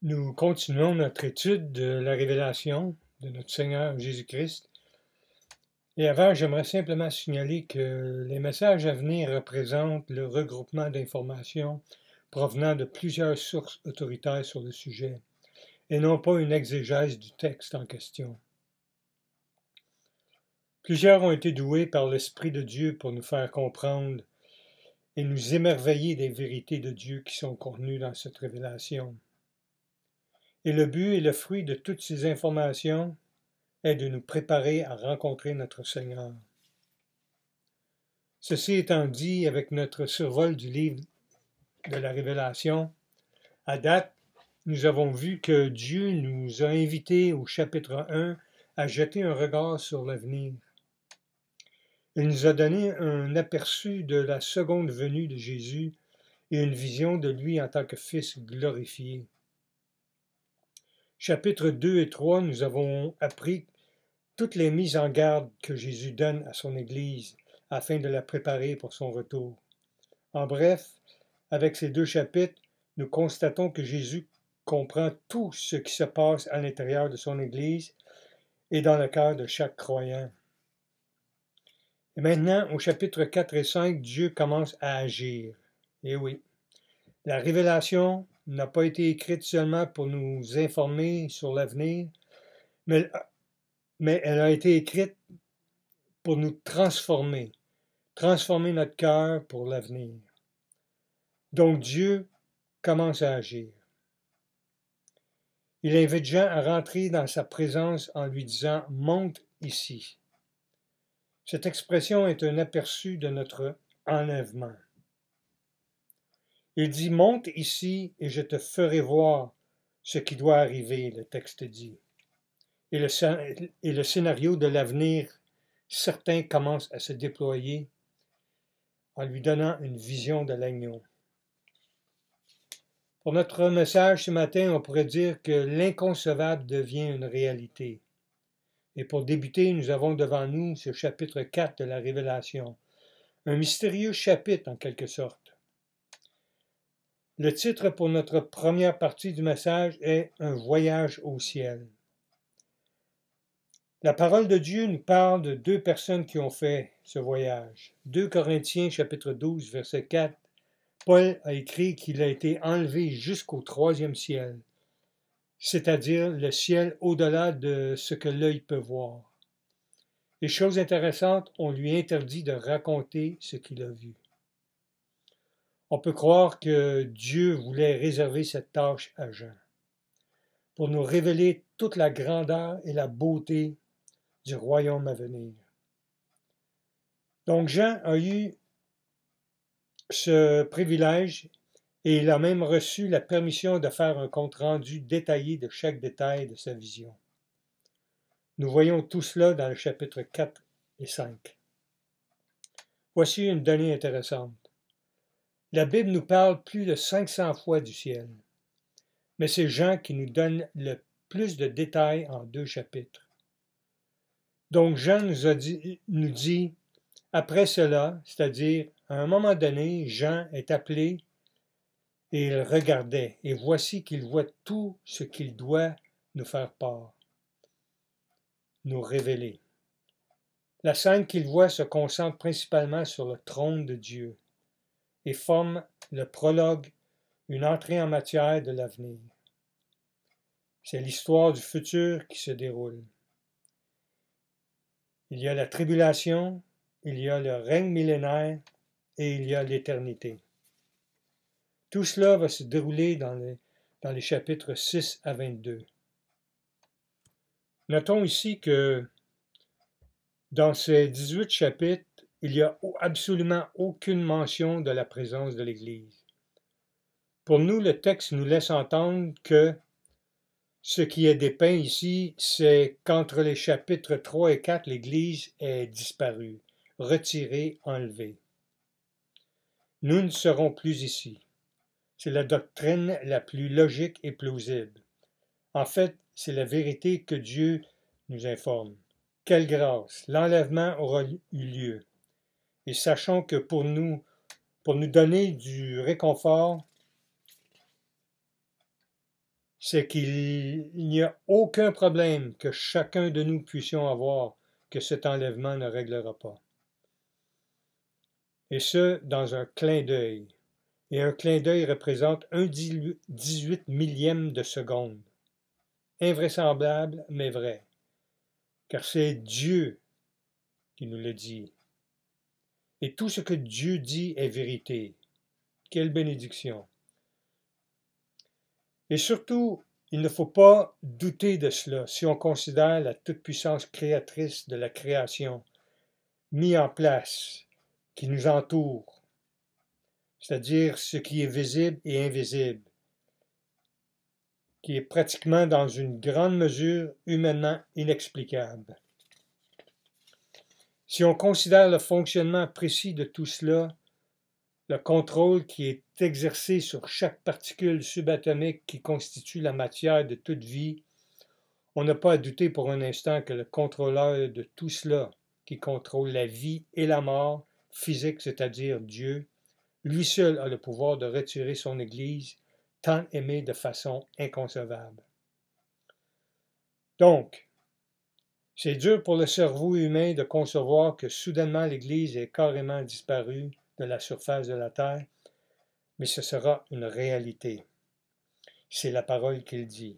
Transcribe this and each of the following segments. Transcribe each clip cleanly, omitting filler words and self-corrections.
Nous continuons notre étude de la révélation de notre Seigneur Jésus-Christ. Et avant, j'aimerais simplement signaler que les messages à venir représentent le regroupement d'informations provenant de plusieurs sources autoritaires sur le sujet, et non pas une exégèse du texte en question. Plusieurs ont été doués par l'Esprit de Dieu pour nous faire comprendre et nous émerveiller des vérités de Dieu qui sont contenues dans cette révélation. Et le but et le fruit de toutes ces informations est de nous préparer à rencontrer notre Seigneur. Ceci étant dit, avec notre survol du livre de la Révélation, à date, nous avons vu que Dieu nous a invités au chapitre 1 à jeter un regard sur l'avenir. Il nous a donné un aperçu de la seconde venue de Jésus et une vision de lui en tant que Fils glorifié. Chapitres 2 et 3, nous avons appris toutes les mises en garde que Jésus donne à son Église afin de la préparer pour son retour. En bref, avec ces deux chapitres, nous constatons que Jésus comprend tout ce qui se passe à l'intérieur de son Église et dans le cœur de chaque croyant. Et maintenant, au chapitre 4 et 5, Dieu commence à agir. Et oui, la révélation n'a pas été écrite seulement pour nous informer sur l'avenir, mais elle a été écrite pour nous transformer notre cœur pour l'avenir. Donc Dieu commence à agir. Il invite Jean à rentrer dans sa présence en lui disant « Monte ici ». Cette expression est un aperçu de notre enlèvement. Il dit « Monte ici et je te ferai voir ce qui doit arriver », le texte dit. Et le scénario de l'avenir certain commence à se déployer en lui donnant une vision de l'agneau. Pour notre message ce matin, on pourrait dire que l'inconcevable devient une réalité. Et pour débuter, nous avons devant nous ce chapitre 4 de la Révélation, un mystérieux chapitre en quelque sorte. Le titre pour notre première partie du message est « Un voyage au ciel ». La parole de Dieu nous parle de deux personnes qui ont fait ce voyage. 2 Corinthiens chapitre 12 verset 4, Paul a écrit qu'il a été enlevé jusqu'au 3e ciel, c'est-à-dire le ciel au-delà de ce que l'œil peut voir. Et chose intéressante, on lui interdit de raconter ce qu'il a vu. On peut croire que Dieu voulait réserver cette tâche à Jean, pour nous révéler toute la grandeur et la beauté du royaume à venir. Donc Jean a eu ce privilège et il a même reçu la permission de faire un compte-rendu détaillé de chaque détail de sa vision. Nous voyons tout cela dans le chapitre 4 et 5. Voici une donnée intéressante. La Bible nous parle plus de 500 fois du ciel, mais c'est Jean qui nous donne le plus de détails en 2 chapitres. Donc Jean nous dit, après cela, c'est-à-dire à un moment donné, Jean est appelé et il regardait, et voici qu'il voit tout ce qu'il doit nous faire part, nous révéler. La scène qu'il voit se concentre principalement sur le trône de Dieu et forme le prologue, une entrée en matière de l'avenir. C'est l'histoire du futur qui se déroule. Il y a la tribulation, il y a le règne millénaire et il y a l'éternité. Tout cela va se dérouler dans les chapitres 6 à 22. Notons ici que dans ces 18 chapitres, il n'y a absolument aucune mention de la présence de l'Église. Pour nous, le texte nous laisse entendre que ce qui est dépeint ici, c'est qu'entre les chapitres 3 et 4, l'Église est disparue, retirée, enlevée. Nous ne serons plus ici. C'est la doctrine la plus logique et plausible. En fait, c'est la vérité que Dieu nous informe. Quelle grâce! L'enlèvement aura eu lieu. Et sachons que pour nous donner du réconfort, c'est qu'il n'y a aucun problème que chacun de nous puissions avoir que cet enlèvement ne réglera pas. Et ce, dans un clin d'œil. Et un clin d'œil représente un 18 millième de seconde. Invraisemblable, mais vrai. Car c'est Dieu qui nous le dit. Et tout ce que Dieu dit est vérité. Quelle bénédiction! Et surtout, il ne faut pas douter de cela si on considère la toute-puissance créatrice de la création mise en place, qui nous entoure, c'est-à-dire ce qui est visible et invisible, qui est pratiquement dans une grande mesure humainement inexplicable. Si on considère le fonctionnement précis de tout cela, le contrôle qui est exercé sur chaque particule subatomique qui constitue la matière de toute vie, on n'a pas à douter pour un instant que le contrôleur de tout cela, qui contrôle la vie et la mort physique, c'est-à-dire Dieu, lui seul a le pouvoir de retirer son Église, tant aimée de façon inconcevable. Donc, c'est dur pour le cerveau humain de concevoir que soudainement l'Église est carrément disparue de la surface de la terre, mais ce sera une réalité. C'est la parole qu'il dit.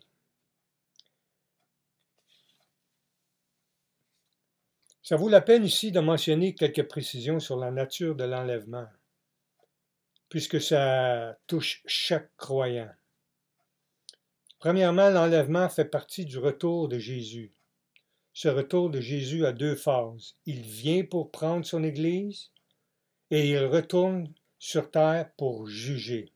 Ça vaut la peine ici de mentionner quelques précisions sur la nature de l'enlèvement, puisque ça touche chaque croyant. Premièrement, l'enlèvement fait partie du retour de Jésus. Ce retour de Jésus a deux phases. Il vient pour prendre son Église et il retourne sur terre pour juger.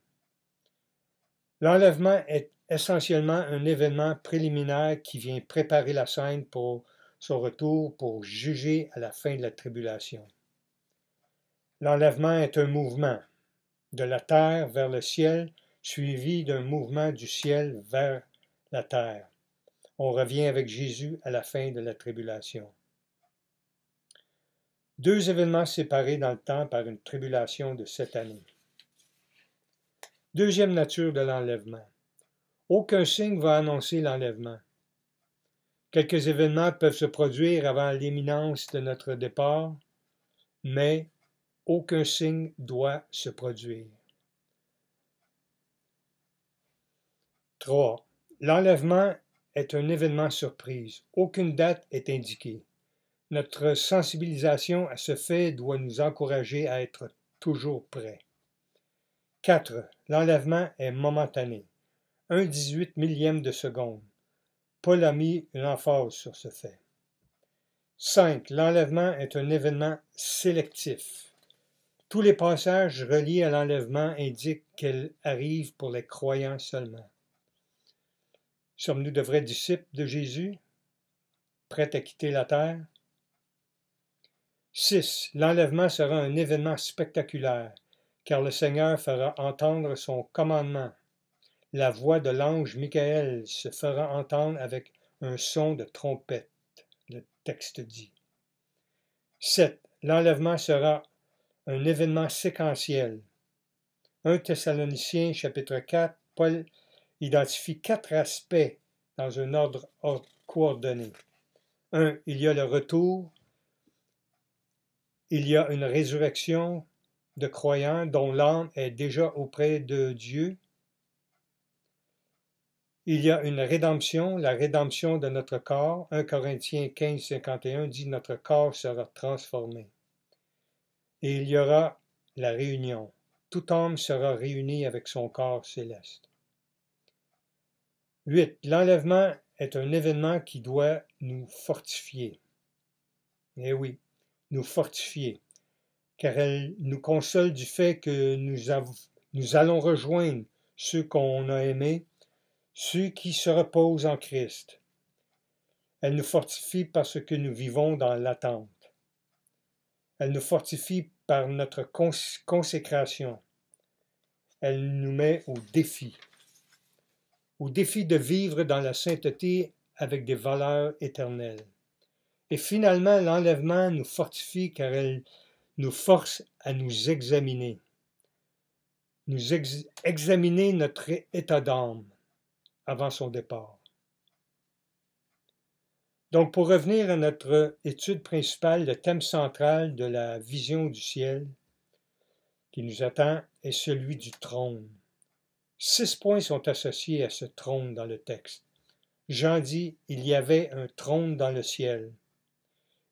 L'enlèvement est essentiellement un événement préliminaire qui vient préparer la scène pour son retour pour juger à la fin de la tribulation. L'enlèvement est un mouvement de la terre vers le ciel, suivi d'un mouvement du ciel vers la terre. On revient avec Jésus à la fin de la tribulation. Deux événements séparés dans le temps par une tribulation de 7 années. Deuxième nature de l'enlèvement. Aucun signe va annoncer l'enlèvement. Quelques événements peuvent se produire avant l'imminence de notre départ, mais aucun signe doit se produire. 3. L'enlèvement est un événement surprise. Aucune date est indiquée. Notre sensibilisation à ce fait doit nous encourager à être toujours prêts. 4. L'enlèvement est momentané. Un 18 millième de seconde. Paul a mis une emphase sur ce fait. 5. L'enlèvement est un événement sélectif. Tous les passages reliés à l'enlèvement indiquent qu'elle arrive pour les croyants seulement. Sommes-nous de vrais disciples de Jésus, prêts à quitter la terre? 6. L'enlèvement sera un événement spectaculaire, car le Seigneur fera entendre son commandement. La voix de l'ange Michaël se fera entendre avec un son de trompette, le texte dit. 7. L'enlèvement sera un événement séquentiel. 1 Thessaloniciens chapitre 4, Paul identifie 4 aspects dans un ordre coordonné. 1. Il y a le retour. Il y a une résurrection de croyants dont l'âme est déjà auprès de Dieu. Il y a une rédemption, la rédemption de notre corps. 1 Corinthiens 15, 51 dit notre corps sera transformé. Et il y aura la réunion. Tout homme sera réuni avec son corps céleste. 8. L'enlèvement est un événement qui doit nous fortifier. Eh oui, nous fortifier, car elle nous console du fait que nous allons rejoindre ceux qu'on a aimés, ceux qui se reposent en Christ. Elle nous fortifie parce que nous vivons dans l'attente. Elle nous fortifie par notre consécration. Elle nous met au défi de vivre dans la sainteté avec des valeurs éternelles. Et finalement, l'enlèvement nous fortifie car elle nous force à nous examiner. Examiner notre état d'âme. avant son départ. Donc, pour revenir à notre étude principale, le thème central de la vision du ciel qui nous attend est celui du trône. 6 points sont associés à ce trône dans le texte. Jean dit « Il y avait un trône dans le ciel ».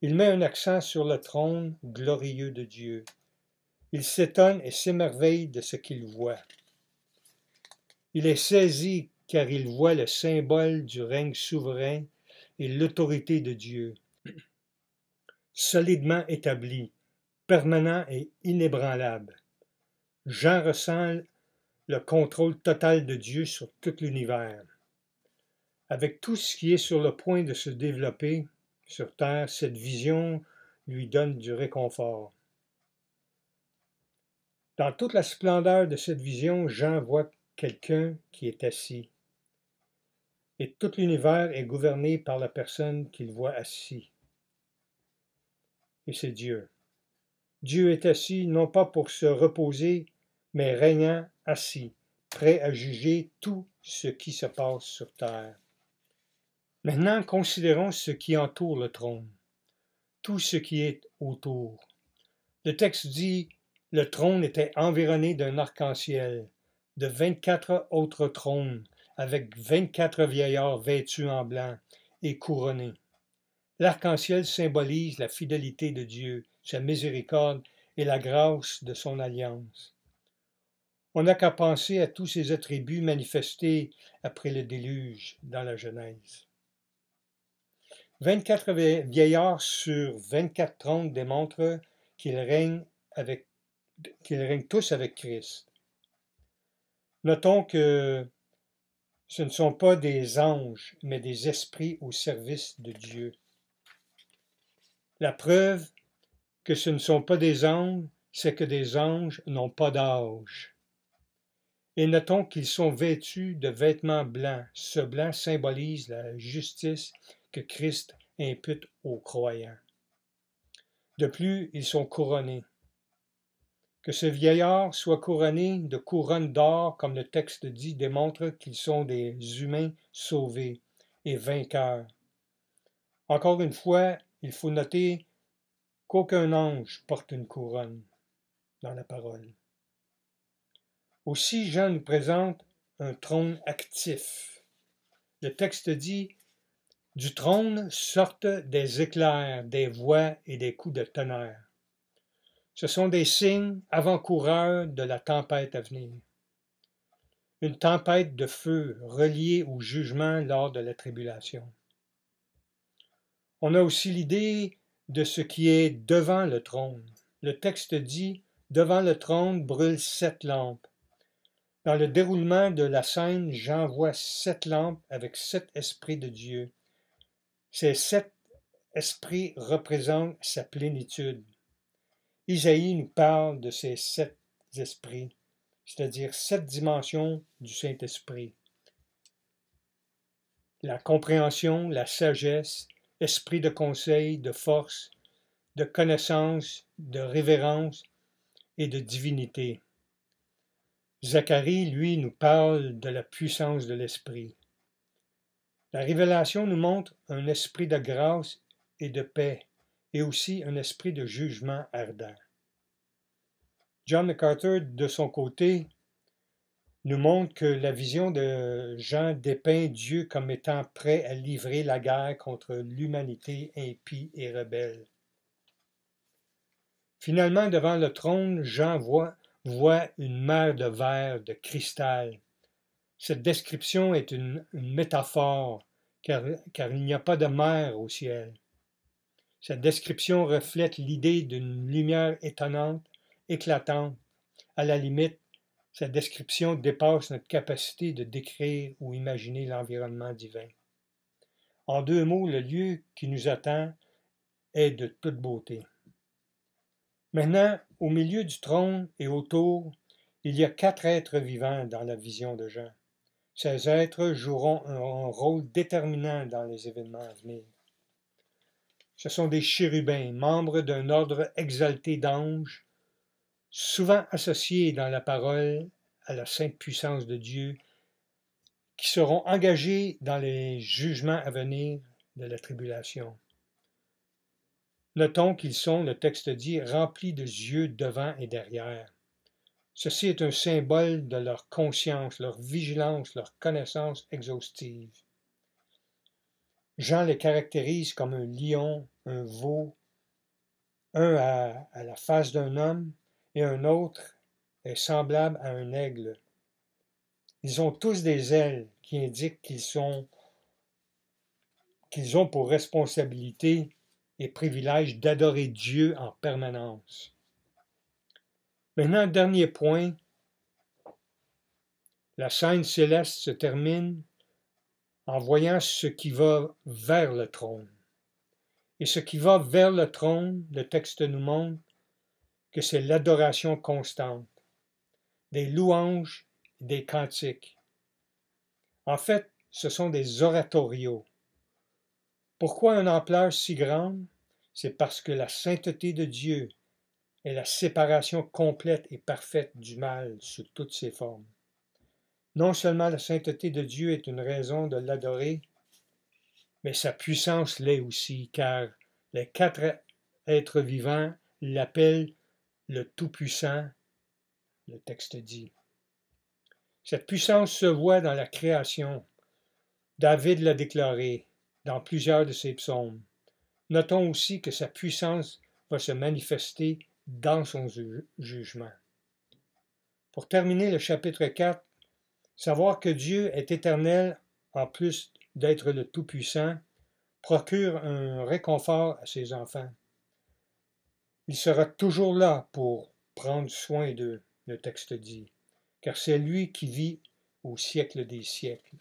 Il met un accent sur le trône glorieux de Dieu. Il s'étonne et s'émerveille de ce qu'il voit. Il est saisi car il voit le symbole du règne souverain et l'autorité de Dieu, solidement établi, permanent et inébranlable. Jean ressent le contrôle total de Dieu sur tout l'univers. Avec tout ce qui est sur le point de se développer sur terre, cette vision lui donne du réconfort. Dans toute la splendeur de cette vision, Jean voit quelqu'un qui est assis. Et tout l'univers est gouverné par la personne qu'il voit assis. Et c'est Dieu. Dieu est assis non pas pour se reposer, mais régnant assis, prêt à juger tout ce qui se passe sur terre. Maintenant, considérons ce qui entoure le trône, tout ce qui est autour. Le texte dit « Le trône était environné d'un arc-en-ciel, de 24 autres trônes, avec 24 vieillards vêtus en blanc et couronnés. » L'arc-en-ciel symbolise la fidélité de Dieu, sa miséricorde et la grâce de son alliance. On n'a qu'à penser à tous ces attributs manifestés après le déluge dans la Genèse. 24 vieillards sur 24 trônes démontrent qu'ils règnent tous avec Christ. Notons que ce ne sont pas des anges, mais des esprits au service de Dieu. La preuve que ce ne sont pas des anges, c'est que des anges n'ont pas d'âge. Et notons qu'ils sont vêtus de vêtements blancs. Ce blanc symbolise la justice que Christ impute aux croyants. De plus, ils sont couronnés. Que ce vieillard soit couronné de couronnes d'or, comme le texte dit, démontre qu'ils sont des humains sauvés et vainqueurs. Encore une fois, il faut noter qu'aucun ange porte une couronne dans la parole. Aussi, Jean nous présente un trône actif. Le texte dit « Du trône sortent des éclairs, des voix et des coups de tonnerre. » Ce sont des signes avant-coureurs de la tempête à venir. Une tempête de feu reliée au jugement lors de la tribulation. On a aussi l'idée de ce qui est devant le trône. Le texte dit « Devant le trône brûlent 7 lampes. » Dans le déroulement de la scène, Jean voit 7 lampes avec 7 esprits de Dieu. Ces 7 esprits représentent sa plénitude. Isaïe nous parle de ces 7 esprits, c'est-à-dire 7 dimensions du Saint-Esprit. La compréhension, la sagesse, esprit de conseil, de force, de connaissance, de révérence et de divinité. Zacharie, lui, nous parle de la puissance de l'esprit. La révélation nous montre un esprit de grâce et de paix, et aussi un esprit de jugement ardent. John MacArthur, de son côté, nous montre que la vision de Jean dépeint Dieu comme étant prêt à livrer la guerre contre l'humanité impie et rebelle. Finalement, devant le trône, Jean voit une mer de verre, de cristal. Cette description est une métaphore, car il n'y a pas de mer au ciel. Cette description reflète l'idée d'une lumière étonnante, éclatante. À la limite, cette description dépasse notre capacité de décrire ou imaginer l'environnement divin. En 2 mots, le lieu qui nous attend est de toute beauté. Maintenant, au milieu du trône et autour, il y a 4 êtres vivants dans la vision de Jean. Ces êtres joueront un rôle déterminant dans les événements à venir. Ce sont des chérubins, membres d'un ordre exalté d'anges, souvent associés dans la parole à la sainte puissance de Dieu, qui seront engagés dans les jugements à venir de la tribulation. Notons qu'ils sont, le texte dit, remplis de yeux devant et derrière. Ceci est un symbole de leur conscience, leur vigilance, leur connaissance exhaustive. Jean les caractérise comme un lion, un veau, un à la face d'un homme et un autre est semblable à un aigle. Ils ont tous des ailes qui indiquent qu'ils ont pour responsabilité et privilège d'adorer Dieu en permanence. Maintenant, dernier point, la scène céleste se termine en voyant ce qui va vers le trône. Et ce qui va vers le trône, le texte nous montre que c'est l'adoration constante, des louanges et des cantiques. En fait, ce sont des oratorios. Pourquoi une ampleur si grande? C'est parce que la sainteté de Dieu est la séparation complète et parfaite du mal sous toutes ses formes. Non seulement la sainteté de Dieu est une raison de l'adorer, mais sa puissance l'est aussi, car les 4 êtres vivants l'appellent le Tout-Puissant, le texte dit. Cette puissance se voit dans la création. David l'a déclaré dans plusieurs de ses psaumes. Notons aussi que sa puissance va se manifester dans son jugement. Pour terminer le chapitre 4, savoir que Dieu est éternel en plus d'être le Tout-Puissant procure un réconfort à ses enfants. Il sera toujours là pour prendre soin d'eux, le texte dit, car c'est lui qui vit au siècle des siècles.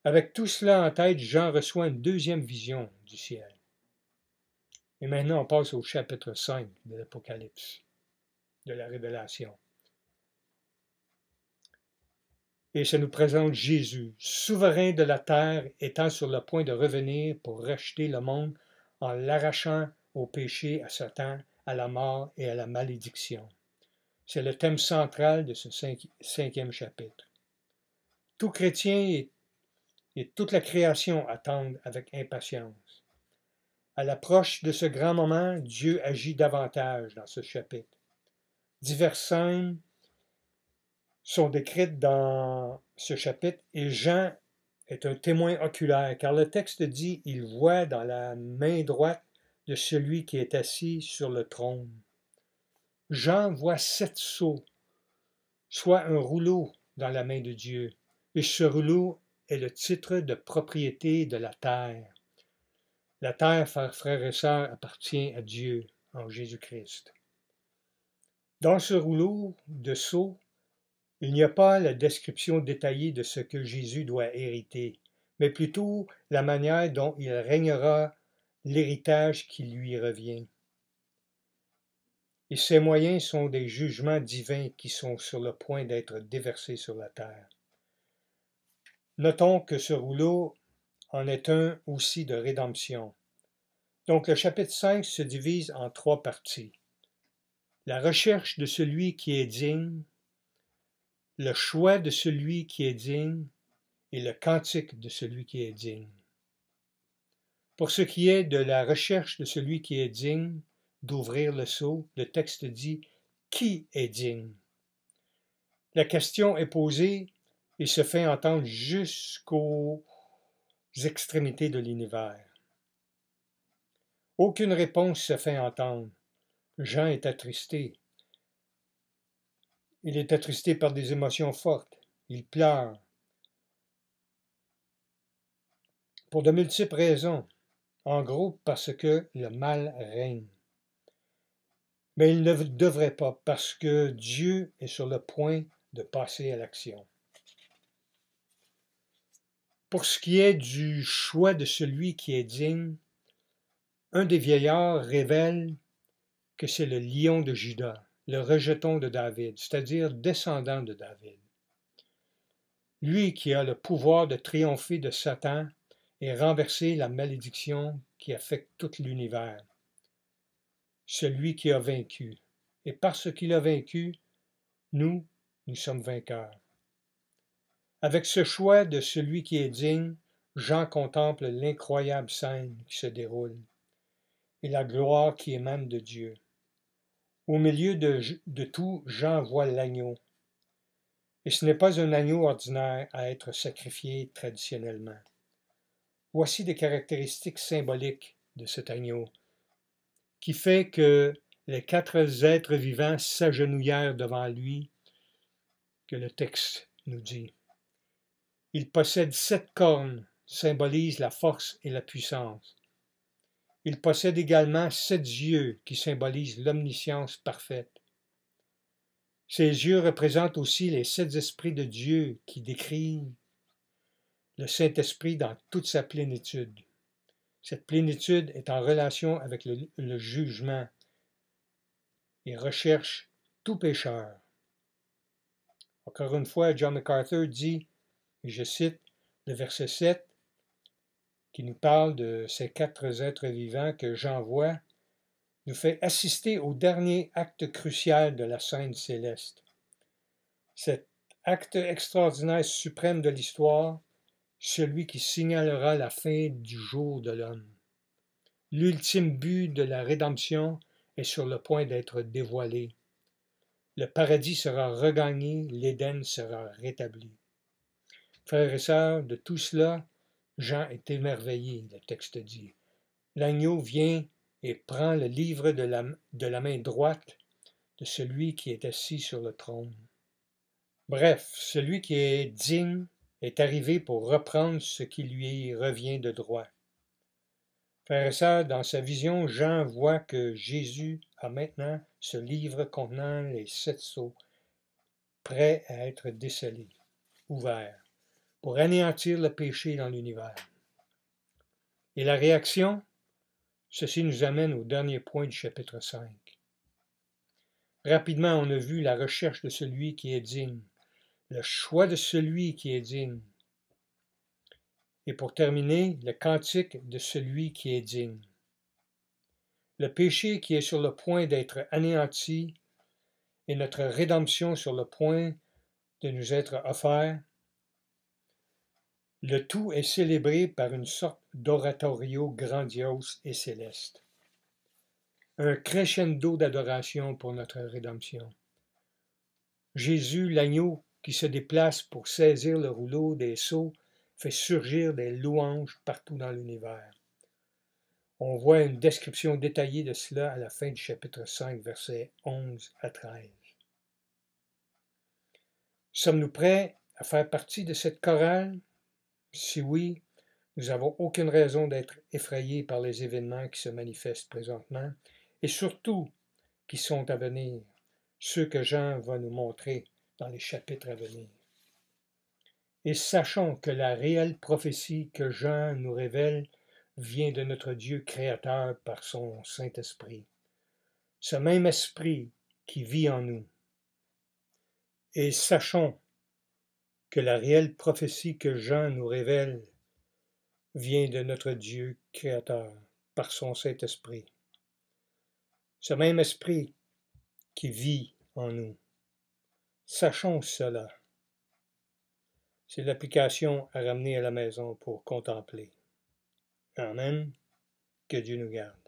Avec tout cela en tête, Jean reçoit une deuxième vision du ciel. Et maintenant, on passe au chapitre 5 de l'Apocalypse, de la Révélation. Et ça nous présente Jésus, souverain de la terre, étant sur le point de revenir pour racheter le monde en l'arrachant au péché, à Satan, à la mort et à la malédiction. C'est le thème central de ce 5e chapitre. Tout chrétien et toute la création attendent avec impatience. À l'approche de ce grand moment, Dieu agit davantage dans ce chapitre. Diverses scènes sont décrites dans ce chapitre et Jean est un témoin oculaire, car le texte dit « Il voit dans la main droite de celui qui est assis sur le trône ». Jean voit 7 sceaux, soit un rouleau dans la main de Dieu, et ce rouleau est le titre de propriété de la terre. La terre, frères et sœurs, appartient à Dieu en Jésus-Christ. Dans ce rouleau de sceaux, il n'y a pas la description détaillée de ce que Jésus doit hériter, mais plutôt la manière dont il régnera, l'héritage qui lui revient. Et ces moyens sont des jugements divins qui sont sur le point d'être déversés sur la terre. Notons que ce rouleau en est un aussi de rédemption. Donc le chapitre 5 se divise en 3 parties. La recherche de celui qui est digne, le choix de celui qui est digne et le cantique de celui qui est digne. Pour ce qui est de la recherche de celui qui est digne d'ouvrir le sceau, le texte dit « Qui est digne ?» La question est posée et se fait entendre jusqu'aux extrémités de l'univers. Aucune réponse se fait entendre. Jean est attristé. Il est attristé par des émotions fortes. Il pleure. Pour de multiples raisons. En gros, parce que le mal règne. Mais il ne devrait pas, parce que Dieu est sur le point de passer à l'action. Pour ce qui est du choix de celui qui est digne, un des vieillards révèle que c'est le lion de Juda, le rejeton de David, c'est-à-dire descendant de David. Lui qui a le pouvoir de triompher de Satan et renverser la malédiction qui affecte tout l'univers. Celui qui a vaincu. Et parce qu'il a vaincu, nous sommes vainqueurs. Avec ce choix de celui qui est digne, Jean contemple l'incroyable scène qui se déroule et la gloire qui émane de Dieu. Au milieu de tout, Jean voit l'agneau. Et ce n'est pas un agneau ordinaire à être sacrifié traditionnellement. Voici des caractéristiques symboliques de cet agneau, qui fait que les 4 êtres vivants s'agenouillèrent devant lui, que le texte nous dit. Il possède 7 cornes, symbolisent la force et la puissance. Il possède également 7 yeux, qui symbolisent l'omniscience parfaite. Ces yeux représentent aussi les 7 esprits de Dieu qui décrivent le Saint-Esprit dans toute sa plénitude. Cette plénitude est en relation avec le jugement et recherche tout pécheur. Encore une fois, John MacArthur dit, et je cite le verset 7, qui nous parle de ces 4 êtres vivants que Jean voit, nous fait assister au dernier acte crucial de la scène céleste. Cet acte extraordinaire suprême de l'histoire, celui qui signalera la fin du jour de l'homme. L'ultime but de la rédemption est sur le point d'être dévoilé. Le paradis sera regagné, l'Éden sera rétabli. Frères et sœurs, de tout cela, Jean est émerveillé, le texte dit. L'agneau vient et prend le livre de la main droite de celui qui est assis sur le trône. Bref, celui qui est digne est arrivé pour reprendre ce qui lui revient de droit. Frères et sœurs, dans sa vision, Jean voit que Jésus a maintenant ce livre contenant les 7 sceaux, prêt à être décelé, ouvert, pour anéantir le péché dans l'univers. Et la réaction? Ceci nous amène au dernier point du chapitre 5. Rapidement, on a vu la recherche de celui qui est digne, le choix de celui qui est digne. Et pour terminer, le cantique de celui qui est digne. Le péché qui est sur le point d'être anéanti et notre rédemption sur le point de nous être offert, le tout est célébré par une sorte d'oratorio grandiose et céleste. Un crescendo d'adoration pour notre rédemption. Jésus, l'agneau qui se déplace pour saisir le rouleau des sceaux, fait surgir des louanges partout dans l'univers. On voit une description détaillée de cela à la fin du chapitre 5, versets 11 à 13. Sommes-nous prêts à faire partie de cette chorale? Si oui, nous n'avons aucune raison d'être effrayés par les événements qui se manifestent présentement et surtout qui sont à venir, ceux que Jean va nous montrer dans les chapitres à venir. Et sachons que la réelle prophétie que Jean nous révèle vient de notre Dieu créateur par son Saint-Esprit. Ce même Esprit qui vit en nous. Et sachons que la réelle prophétie que Jean nous révèle vient de notre Dieu créateur par son Saint-Esprit. Ce même Esprit qui vit en nous. Sachons cela. C'est l'application à ramener à la maison pour contempler. Amen. Que Dieu nous garde.